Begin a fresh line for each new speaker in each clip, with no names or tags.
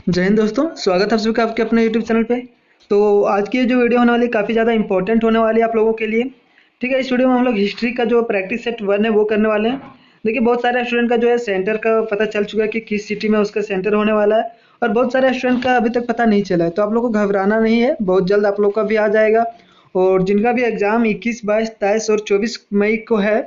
जय हिंद दोस्तों, स्वागत है आप सभी का आपके अपने यूट्यूब चैनल पे। तो आज की जो वीडियो होने वाली है काफ़ी ज़्यादा इंपॉर्टेंट होने वाली है आप लोगों के लिए। ठीक है, इस वीडियो में हम लोग हिस्ट्री का जो प्रैक्टिस सेट 1 है वो करने वाले हैं। देखिए, बहुत सारे स्टूडेंट का जो है सेंटर का पता चल चुका है कि किस सिटी में उसका सेंटर होने वाला है, और बहुत सारे स्टूडेंट का अभी तक पता नहीं चला है। तो आप लोग को घबराना नहीं है, बहुत जल्द आप लोग का भी आ जाएगा। और जिनका भी एग्ज़ाम 21, 22, 23 और 24 मई को है,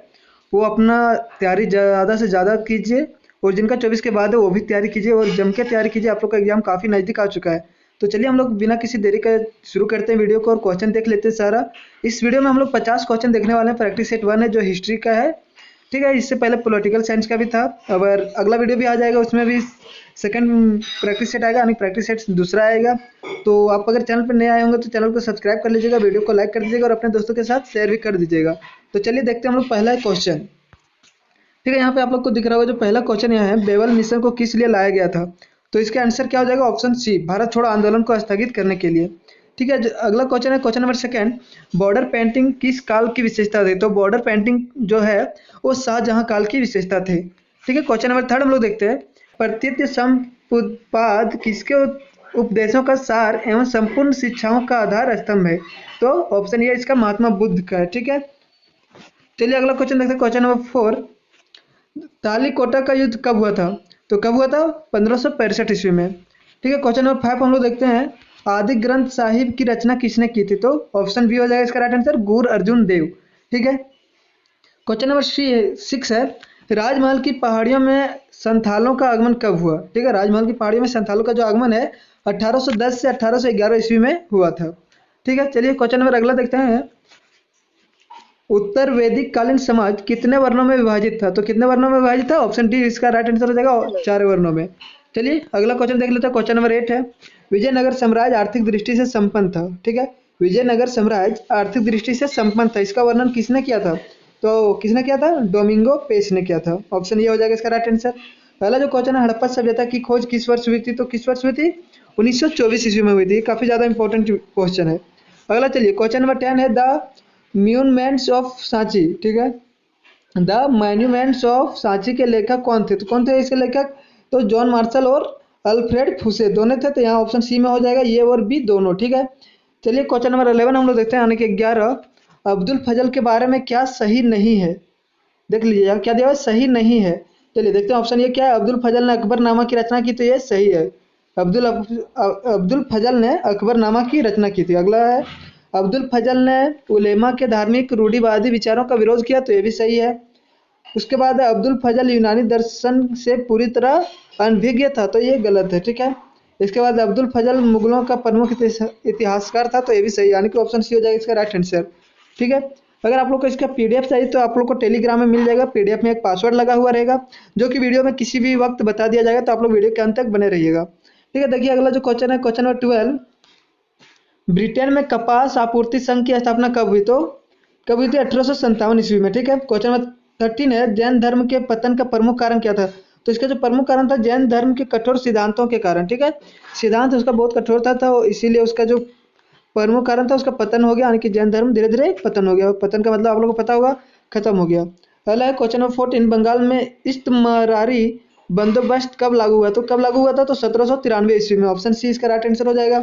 वो अपना तैयारी ज़्यादा से ज़्यादा कीजिए। और जिनका 24 के बाद है वो भी तैयारी कीजिए और जम के तैयारी कीजिए। आप लोग का एग्जाम काफ़ी नज़दीक आ चुका है। तो चलिए हम लोग बिना किसी देरी के शुरू करते हैं वीडियो को और क्वेश्चन देख लेते हैं सारा। इस वीडियो में हम लोग 50 क्वेश्चन देखने वाले हैं। प्रैक्टिस सेट 1 है जो हिस्ट्री का है। ठीक है, इससे पहले पॉलिटिकल साइंस का भी था। अगर अगला वीडियो भी आ जाएगा उसमें भी सेकंड प्रैक्टिस सेट आएगा, यानी प्रैक्टिस सेट दूसरा आएगा। तो आप अगर चैनल पर नए आए होंगे तो चैनल को सब्सक्राइब कर लीजिएगा, वीडियो को लाइक कर दीजिएगा और अपने दोस्तों के साथ शेयर भी कर दीजिएगा। तो चलिए देखते हैं हम लोग पहला क्वेश्चन। ठीक है, यहाँ पे आप लोग को दिख रहा होगा जो पहला क्वेश्चन यहाँ है, बेबल मिशन को किस लिए लाया गया था। तो इसका आंसर क्या हो जाएगा? ऑप्शन सी, भारत छोड़ो आंदोलन को स्थगित करने के लिए। ठीक है, अगला क्वेश्चन है question number second, border painting किस काल की विशेषता थी। तो बॉर्डर पेंटिंग जो है वो शाहजहां काल की विशेषता थी। ठीक है, क्वेश्चन नंबर थर्ड हम लोग देखते हैं, प्रतीत समुत्पाद किसके उपदेशों का सार एवं संपूर्ण शिक्षाओं का आधार स्तंभ है। तो ऑप्शन ये इसका महात्मा बुद्ध का है। ठीक है, चलिए अगला क्वेश्चन देखते हैं क्वेश्चन नंबर फोर, तालीकोटा का युद्ध कब हुआ था। तो कब हुआ था? 1565 ईस्वी में। ठीक है, क्वेश्चन नंबर 5 हम लोग देखते हैं, आदि ग्रंथ साहिब की रचना किसने की थी। तो ऑप्शन बी हो जाएगा इसका राइट आंसर, गुरु अर्जुन देव। ठीक है, क्वेश्चन नंबर 6 है, राजमहल की पहाड़ियों में संथालों का आगमन कब हुआ। ठीक है, राजमहल की पहाड़ियों में संथालों का जो आगमन है 1810 से 1811 ईस्वी में हुआ था। ठीक है, चलिए क्वेश्चन नंबर अगला देखते हैं, उत्तर वैदिक कालीन समाज कितने वर्णों में विभाजित था। तो कितने वर्णों में विभाजित था? ऑप्शन डी इसका राइट आंसर हो जाएगा, 4 वर्णों में। चलिए अगला क्वेश्चन देख लेते हैं, क्वेश्चन नंबर 8 है, विजयनगर साम्राज्य आर्थिक दृष्टि से संपन्न था। ठीक है, विजयनगर साम्राज्य आर्थिक दृष्टि से संपन्न था, इसका वर्णन किसने किया था। तो किसने किया था? डोमिंगो पेस ने किया था। ऑप्शन ये हो जाएगा इसका राइट आंसर। पहला जो क्वेश्चन है, हड़प्पा सभ्यता की खोज किस वर्ष हुई थी। तो किस वर्ष हुई थी? 1924 ईस्वी में हुई थी। काफी ज्यादा इंपॉर्टेंट क्वेश्चन है। अगला चलिए क्वेश्चन नंबर 10 है, द म्यूनमेंट्स ऑफ सांची। ठीक है, द मॉन्यूमेंट्स ऑफ सांची के लेखक कौन थे। तो कौन थे इसके लेखक? तो जॉन मार्शल और अल्फ्रेड फुसे दोनों थे। तो यहाँ ऑप्शन सी में हो जाएगा, ये और बी दोनों। ठीक है, चलिए क्वेश्चन नंबर 11 हम लोग देखते हैं, यानी कि 11, अब्दुल फजल के बारे में क्या सही नहीं है। देख लीजिए यहाँ क्या दिया हुआ है, सही नहीं है। चलिए देखते हैं ऑप्शन ये क्या है, अब्दुल फजल ने अकबरनामा की रचना की। तो ये सही है, अब्दुल फजल ने अकबरनामा की रचना की थी। अगला है, अब्दुल फजल ने उलेमा के धार्मिक रूढ़िवादी विचारों का विरोध किया। तो ये भी सही है। उसके बाद है, अब्दुल फजल यूनानी दर्शन से पूरी तरह अनभिज्ञ था। तो ये गलत है। ठीक है, इसके बाद अब्दुल फजल मुगलों का प्रमुख इतिहासकार था। तो ये भी सही है, यानी कि ऑप्शन सी हो जाएगा इसका राइट आंसर। ठीक है, अगर आप लोग को इसका पीडीएफ चाहिए तो आप लोग को टेलीग्राम में मिल जाएगा। पीडीएफ में एक पासवर्ड लगा हुआ रहेगा जो कि वीडियो में किसी भी वक्त बता दिया जाएगा। तो आप लोग वीडियो के अंत तक बने रहिएगा। ठीक है, देखिए अगला जो क्वेश्चन है क्वेश्चन नंबर 12, ब्रिटेन में कपास आपूर्ति संघ की स्थापना कब हुई। तो कब हुई थी? 1857 ईस्वी में। ठीक है, क्वेश्चन नंबर 13 है, जैन धर्म के पतन का प्रमुख कारण क्या था। तो इसका जो प्रमुख कारण था, जैन धर्म के कठोर सिद्धांतों के कारण। ठीक है, सिद्धांत उसका बहुत कठोर था इसीलिए उसका जो प्रमुख कारण था उसका पतन हो गया, यानी कि जैन धर्म धीरे धीरे पतन हो गया। पतन का मतलब आप लोगों को पता होगा, खत्म हो गया। पहला है क्वेश्चन नंबर 14, बंगाल में इस्तेमारी बंदोबस्त कब लागू हुआ। तो कब लागू हुआ था? तो 1793 ईस्वी में। ऑप्शन सी इसका राइट आंसर हो जाएगा।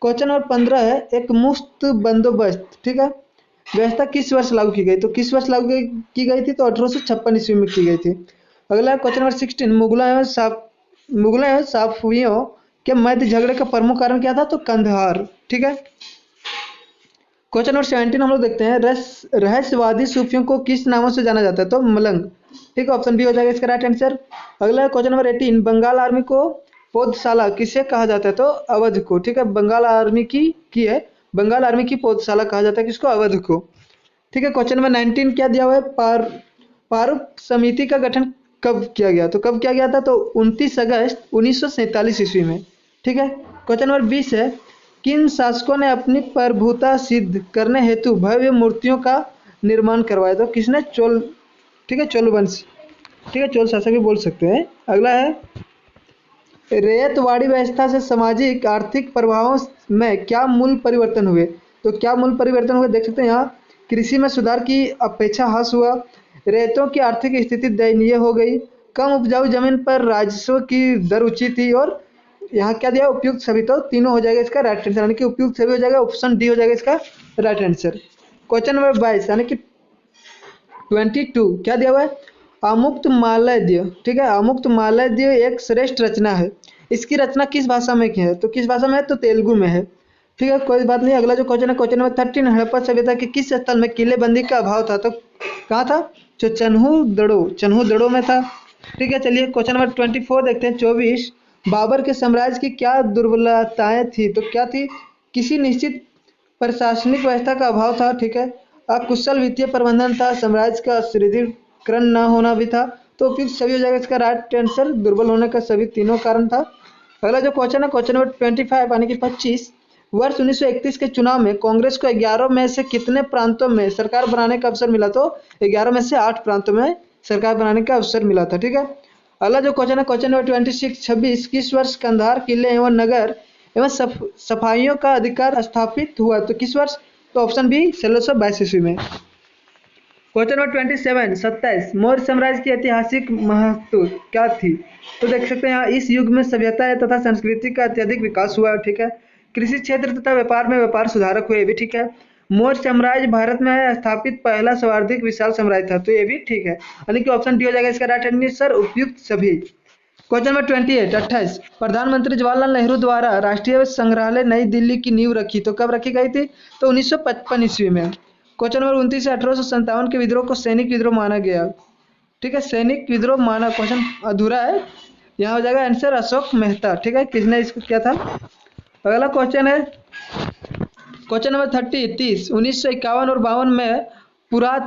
क्वेश्चन नंबर 15 है, एक मुफ्त बंदोबस्त, ठीक है, व्यवस्था किस वर्ष लागू की गई। तो किस वर्ष लागू की गई थी? तो 1856 ईस्वी में की गई थी। अगला क्वेश्चन नंबर 16, मुगलों एवं साफवियों के मध्य झगड़े का प्रमुख कारण क्या था। तो कंधार। ठीक है, क्वेश्चन नंबर 17 हम लोग देखते हैं, रहस्यवादी सूफियों को किस नामों से जाना जाता है। तो मलंग। ठीक है, ऑप्शन बी हो जाएगा इसका राइट आंसर। अगला क्वेश्चन नंबर 18, बंगाल आर्मी को पौधशाला किसे कहा जाता है। तो अवध को। ठीक है, बंगाल आर्मी की है, बंगाल आर्मी की पौधशाला कहा जाता है किसको? अवध को। ठीक है, क्वेश्चन नंबर 19 क्या दिया हुआ है, पारुप समिति का गठन कब किया गया। तो कब किया गया था? तो 29 अगस्त 1947 ईस्वी में। ठीक है, क्वेश्चन नंबर 20 है, किन शासकों ने अपनी प्रभुता सिद्ध करने हेतु भव्य मूर्तियों का निर्माण करवाया। तो किसने? चोल। ठीक है, चोल वंश। ठीक है, चोल शासक भी बोल सकते हैं। अगला है, रैयतवाड़ी व्यवस्था से सामाजिक आर्थिक प्रभावों में क्या मूल परिवर्तन हुए। तो क्या मूल परिवर्तन हुए देख सकते हैं यहाँ, कृषि में सुधार की अपेक्षा ह्रास हुआ, रैयतों की आर्थिक स्थिति दयनीय हो गई, कम उपजाऊ जमीन पर राजस्व की दर ऊंची थी, और यहाँ क्या दिया, उपयुक्त सभी, तो तीनों हो जाएगा इसका राइट आंसर, यानी कि उपयुक्त सभी हो जाएगा, ऑप्शन डी हो जाएगा इसका राइट आंसर। क्वेश्चन नंबर 22 यानी कि 22 क्या दिया हुआ है, अमुक्त मालद्य, ठीक है, अमुक्त मालद्य एक श्रेष्ठ रचना है, इसकी रचना किस भाषा में की है, तो किस भाषा में है, तो तेलुगु में है। ठीक है, कोई बात नहीं। अगला जो क्वेश्चन है, क्वेश्चन नंबर 13, हड़प्पा सभ्यता के किस स्थल में किलेबंदी का अभाव था, तो कहाँ था, जो चन्हू दड़ो में था। ठीक है, चलिए क्वेश्चन नंबर 24 देखते हैं। 24, बाबर के साम्राज्य की क्या दुर्बलताएं थी, तो क्या थी, किसी निश्चित प्रशासनिक व्यवस्था का अभाव था। ठीक है, अकुशल वित्तीय प्रबंधन था, साम्राज्य का सुदृढ़ीकरण न होना भी था। तो उपयुक्त सभी हो जाएगा इसका राइट आंसर, दुर्बल होने का सभी तीनों कारण था। अगला जो क्वेश्चन है, क्वेश्चन नंबर 25 यानी कि 25, वर्ष 1931 के चुनाव में कांग्रेस को 11 में से कितने प्रांतों में सरकार बनाने का अवसर मिला, तो 11 में से 8 प्रांतों में सरकार बनाने का अवसर मिला था। ठीक है, अगला जो क्वेश्चन है, क्वेश्चन नंबर 26, किस वर्ष कंधार किले एवं नगर एवं सफाइयों का अधिकार स्थापित हुआ, तो किस वर्ष, तो ऑप्शन बी 1622 ईस्वी में। क्वेश्चन नंबर 27, मौर्य साम्राज्य की ऐतिहासिक महत्व क्या थी, तो देख सकते हैं यहाँ, इस युग में सभ्यता तथा संस्कृति का अत्यधिक विकास हुआ। ठीक है, कृषि क्षेत्र तथा व्यापार में व्यापार सुधारक हुए, ये भी ठीक है। मौर्य साम्राज्य भारत में स्थापित पहला सर्वाधिक विशाल साम्राज्य था, तो ये भी ठीक है, यानी कि ऑप्शन डी हो जाएगा इसका राइट आंसर, उपयुक्त सभी। क्वेश्चन नंबर 28, प्रधानमंत्री जवाहरलाल नेहरू द्वारा राष्ट्रीय संग्रहालय नई दिल्ली की नींव रखी, तो कब रखी गई थी, तो 1955 ईस्वी में। क्वेश्चन नंबर 29, 1857 के विद्रोह को सैनिक विद्रोह माना गया। ठीक है, सैनिक विद्रोह माना, क्वेश्चन अधूरा है, यहाँ हो जाएगा आंसर अशोक मेहता। ठीक है, किसने इसको किया था। अगला क्वेश्चन है, क्वेश्चन नंबर 30, 1951 और 52 में पुरा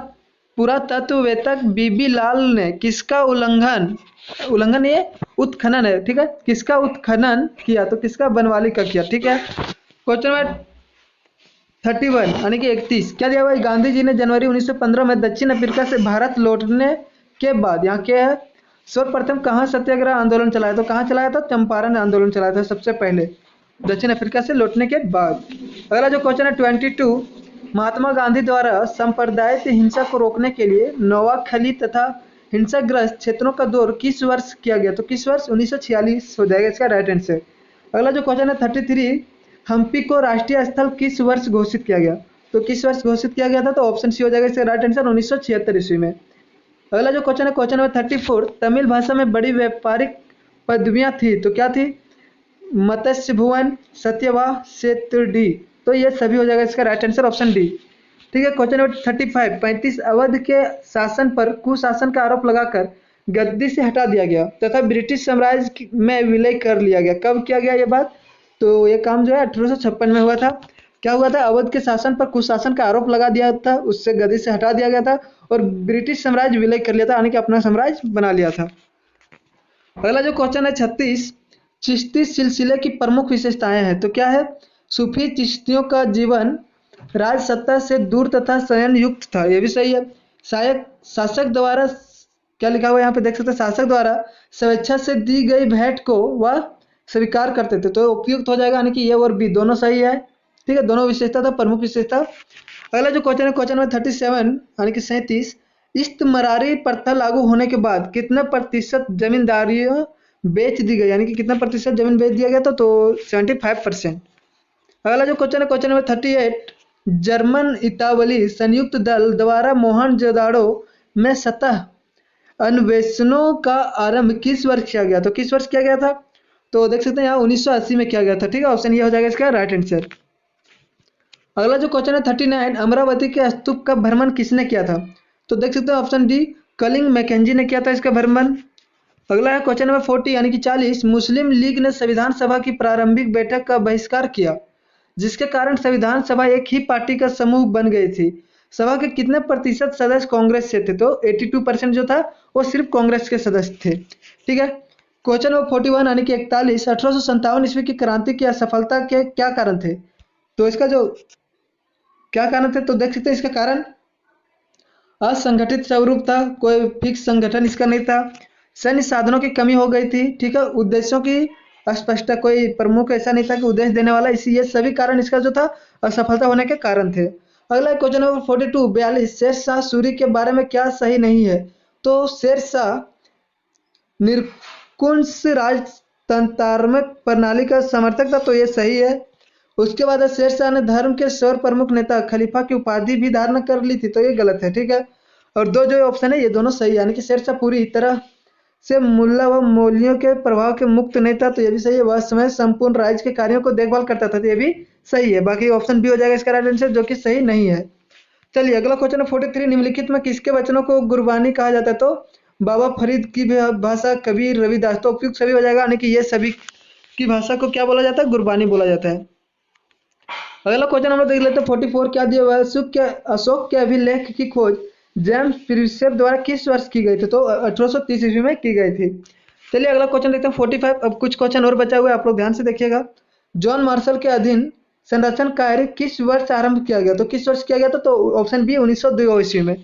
पुरातत्ववेत्ता बीबी लाल ने किसका उल्लंघन ये उत्खनन है। ठीक है, किसका उत्खनन किया, तो किसका, बनवाली का किया। ठीक है, क्वेश्चन नंबर 31 यानी कि 31 क्या दिया हुआ है, गांधी जी ने जनवरी 1915 में दक्षिण अफ्रीका से भारत लौटने के बाद यहाँ क्या है, सर्वप्रथम कहाँ सत्याग्रह आंदोलन चलाया, तो कहाँ चलाया था, चंपारण आंदोलन चलाया था सबसे पहले, दक्षिण अफ्रीका से लौटने के बाद। अगला जो क्वेश्चन है 22, महात्मा गांधी द्वारा सांप्रदायिक हिंसा को रोकने के लिए नोआखली तथा हिंसाग्रस्त क्षेत्रों का दौर किस वर्ष किया गया, तो किस वर्ष, 1946 हो जाएगा इसका राइट आंसर। अगला जो क्वेश्चन है 33, हम्पी को राष्ट्रीय स्थल किस वर्ष घोषित किया गया, तो किस वर्ष घोषित किया गया था, तो ऑप्शन सी हो जाएगा इसका राइट आंसर, 1976 ईस्वी में। अगला जो क्वेश्चन है, क्वेश्चन नंबर 34, तमिल भाषा में बड़ी व्यापारिक पदवियां थी, तो क्या थी, मत्स्य भुवन, सत्यवाह, सेतुडी, तो ये सभी हो जाएगा इसका राइट आंसर, ऑप्शन डी। ठीक है, क्वेश्चन नंबर 35, अवध के शासन पर कुशासन का आरोप लगाकर गद्दी से हटा दिया गया तथा ब्रिटिश साम्राज्य में विलय कर लिया गया, कब किया गया ये बात, तो ये काम जो है 1856 में हुआ था। क्या हुआ था, अवध के शासन पर कुशासन का आरोप लगा दिया था, उससे गद्दी से हटा दिया गया था और ब्रिटिश साम्राज्य विलय कर लिया था, यानी कि अपना साम्राज्य बना लिया था। अगला जो क्वेश्चन है 36, चिश्ती सिलसिले की प्रमुख विशेषताएं हैं, तो क्या है, सूफी चिश्तियों का जीवन राज सत्ता से दूर तथा संयम युक्त था, यह भी सही है। शासक द्वारा, क्या लिखा हुआ है यहाँ पे देख सकते हैं, शासक द्वारा स्वेच्छा से दी गई भेंट को वह स्वीकार करते थे, तो उपयुक्त हो जाएगा, यानी कि ये और बी दोनों सही है। ठीक है, दोनों विशेषता था प्रमुख विशेषता। अगला जो क्वेश्चन है, क्वेश्चन नंबर 37 यानी कि 37, इस्तमरारी प्रथा लागू होने के बाद कितना प्रतिशत जमींदारियों बेच दी गई, यानी कि कितना प्रतिशत जमीन बेच दिया गया था, तो 75%। अगला जो क्वेश्चन है, क्वेश्चन नंबर 38, जर्मन इतावली संयुक्त दल द्वारा मोहनजोदाड़ो में सतह अन्वेषणों का आरंभ किस वर्ष किया गया, तो किस वर्ष किया गया था, तो देख सकते हैं यहाँ 1980 में किया गया था। ठीक है, ऑप्शन ये हो जाएगा इसका राइट आंसर। अगला जो क्वेश्चन है 39, अमरावती के स्तूप का भ्रमण किसने किया था, तो देख सकते हैं ऑप्शन डी, कलिंग मैकेंजी ने किया था इसका भ्रमण। अगला है क्वेश्चन नंबर 40 यानी कि 40, मुस्लिम लीग ने संविधान सभा की प्रारंभिक बैठक का बहिष्कार किया, जिसके कारण संविधान सभा एक ही पार्टी का समूह बन गई थी। सभा के कितने प्रतिशत सदस्य कांग्रेस से थे, तो 82% जो था वो सिर्फ कांग्रेस के सदस्य थे। ठीक है, क्वेश्चन नंबर 41 यानी कि 41, 1857 ईस्वी की क्रांति की असफलता के क्या कारण थे, तो इसका जो क्या कारण थे, तो देख सकते हैं इसका कारण असंगठित स्वरूप था, कोई फिक्स संगठन इसका नहीं था, सैन्य साधनों की कमी हो गई थी। ठीक है, उद्देश्यों की अस्पष्टता, कोई प्रमुख ऐसा नहीं था कि उद्देश्य देने वाला, इसी ये सभी कारण इसका जो था असफलता होने के कारण थे। अगला क्वेश्चन नंबर 42, 42, शेरशाह सूरी के बारे में क्या सही नहीं है, तो शेरशाह निरंकुश राज तंत्रात्मक प्रणाली का समर्थक था, तो ये सही है। उसके बाद शेरशाह ने धर्म के सर्व प्रमुख नेता खलीफा की उपाधि भी धारण कर ली थी, तो ये गलत है, ठीक है। और दो जो ऑप्शन है ये दोनों सही है, यानी कि शेरशाह पूरी तरह से मुल्ला व मौलवियों के प्रभाव के मुक्त नहीं था, तो ये भी सही है। वह समय संपूर्ण राज्य के कार्यों को देखभाल करता था, तो ये भी सही है। बाकी ऑप्शन बी हो जाएगा इसका राइट आंसर, जो कि सही नहीं है। चलिए अगला क्वेश्चन है 43, निम्नलिखित में किसके वचनों को गुरबानी कहा जाता है? तो बाबा फरीद की भाषा, कबीर, रविदास, तो उपयुक्त सभी हो जाएगा, यानी कि ये सभी की भाषा को क्या बोला जाता है? गुरबानी बोला जाता है। अगला क्वेश्चन हम लोग देख लेते हैं 44, क्या दिया हुआ है? अशोक के अभिलेख की खोज जेम्स प्रिस्सेप द्वारा किस वर्ष की गई थी? तो 1830 ईस्वी में की गई थी। चलिए अगला क्वेश्चन देखते हैं 45। अब कुछ क्वेश्चन और बचा हुआ है, आप लोग ध्यान से देखिएगा। जॉन मार्शल के अधीन संरक्षण कार्य किस वर्ष आरंभ किया गया? तो किस वर्ष किया गया था? तो ऑप्शन बी 1902 ईस्वी में।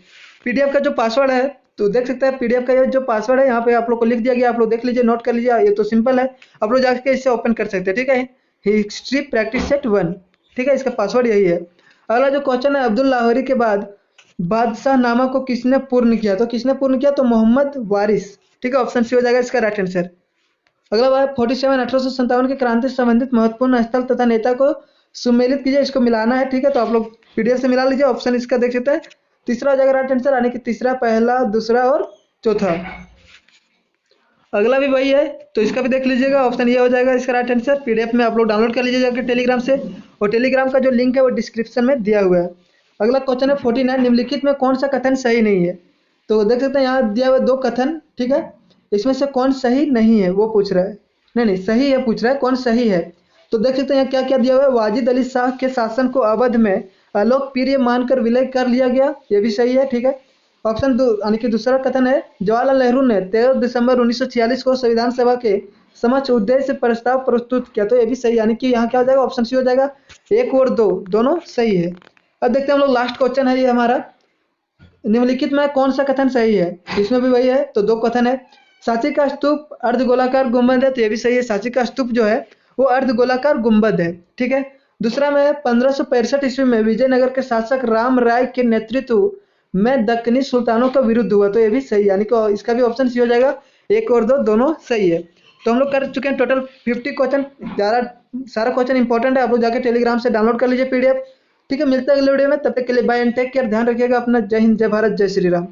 पीडीएफ का जो पासवर्ड है तो देख सकते हैं, पीडीएफ का ये जो पासवर्ड है यहाँ पे आप लोग को लिख दिया गया, आप लोग देख लीजिए, नोट कर लीजिए, ये तो सिंपल है, आप लोग जाके इसे ओपन कर सकते हैं, ठीक है। हिस्ट्री प्रैक्टिस सेट 1, ठीक है, इसका पासवर्ड यही है। अगला जो क्वेश्चन है, अब्दुल लाहौरी के बाद बादशाह नामा को किसने पूर्ण किया? तो किसने पूर्ण किया? तो मोहम्मद वारिस, ठीक है, ऑप्शन सी हो जाएगा इसका राइट आंसर। अगला बात 47, 1857 के क्रांति से संबंधित महत्वपूर्ण स्थल तथा नेता को सुमेलित कीजिए, इसको मिलाना है, ठीक है, तो आप लोग पीडीएफ से मिला लीजिए, ऑप्शन इसका देख सकते हैं, तीसरा हो जाएगा राइट आंसर, यानी कि तीसरा, पहला, दूसरा और चौथा। अगला भी वही है, तो इसका भी देख लीजिएगा, ऑप्शन ये हो जाएगा इसका राइट आंसर। पीडीएफ में आप लोग डाउनलोड कर लीजिए जाकर टेलीग्राम से, और टेलीग्राम का जो लिंक है वो डिस्क्रिप्शन में दिया हुआ है। अगला क्वेश्चन है 49, निम्नलिखित में कौन सा कथन सही नहीं है? तो देख सकते हैं यहाँ दिया हुआ दो कथन, ठीक है, इसमें से कौन सही नहीं है वो पूछ रहा है, नहीं सही है पूछ रहा है, कौन सही है? तो देख सकते हैं यहाँ क्या क्या दिया हुआ है। वाजिद अली शाह के शासन को अवध में अलोकप्रिय मानकर विलय कर लिया गया, ये भी सही है, ठीक है। ऑप्शन दो, यानी कि दूसरा कथन है, जवाहरलाल नेहरू ने 13 दिसंबर 1946 को संविधान सभा के समक्ष उद्देश्य प्रस्ताव प्रस्तुत किया, तो ये भी सही, यानी कि यहाँ क्या हो जाएगा? ऑप्शन सी हो जाएगा। एक और दो दोनों सही है। अब देखते हैं हम लोग, लास्ट क्वेश्चन है ये हमारा, निम्नलिखित में कौन सा कथन सही है? इसमें भी वही है, तो दो कथन है। सांची का स्तूप अर्धगोलाकार गुंबद है, तो ये भी सही है, सांची का स्तूप जो है वो अर्धगोलाकार गुंबद है, ठीक है। दूसरा में 1565 ईस्वी में विजयनगर के शासक राम राय के नेतृत्व में दक्कनी सुल्तानों का विरुद्ध हुआ, तो ये भी सही, यानी कि इसका भी ऑप्शन सी हो जाएगा। एक और दो दोनों सही है। तो हम लोग कर चुके हैं टोटल 50 क्वेश्चन, ज़्यादा सारा क्वेश्चन इंपॉर्टेंट है, आप लोग जाके टेलीग्राम से डाउनलोड कर लीजिए पीडीएफ, ठीक है। मिलते हैं अगले वीडियो में, तब तक के लिए बाय एंड टेक केयर, ध्यान रखिएगा अपना। जय हिंद, जय भारत, जय श्री राम।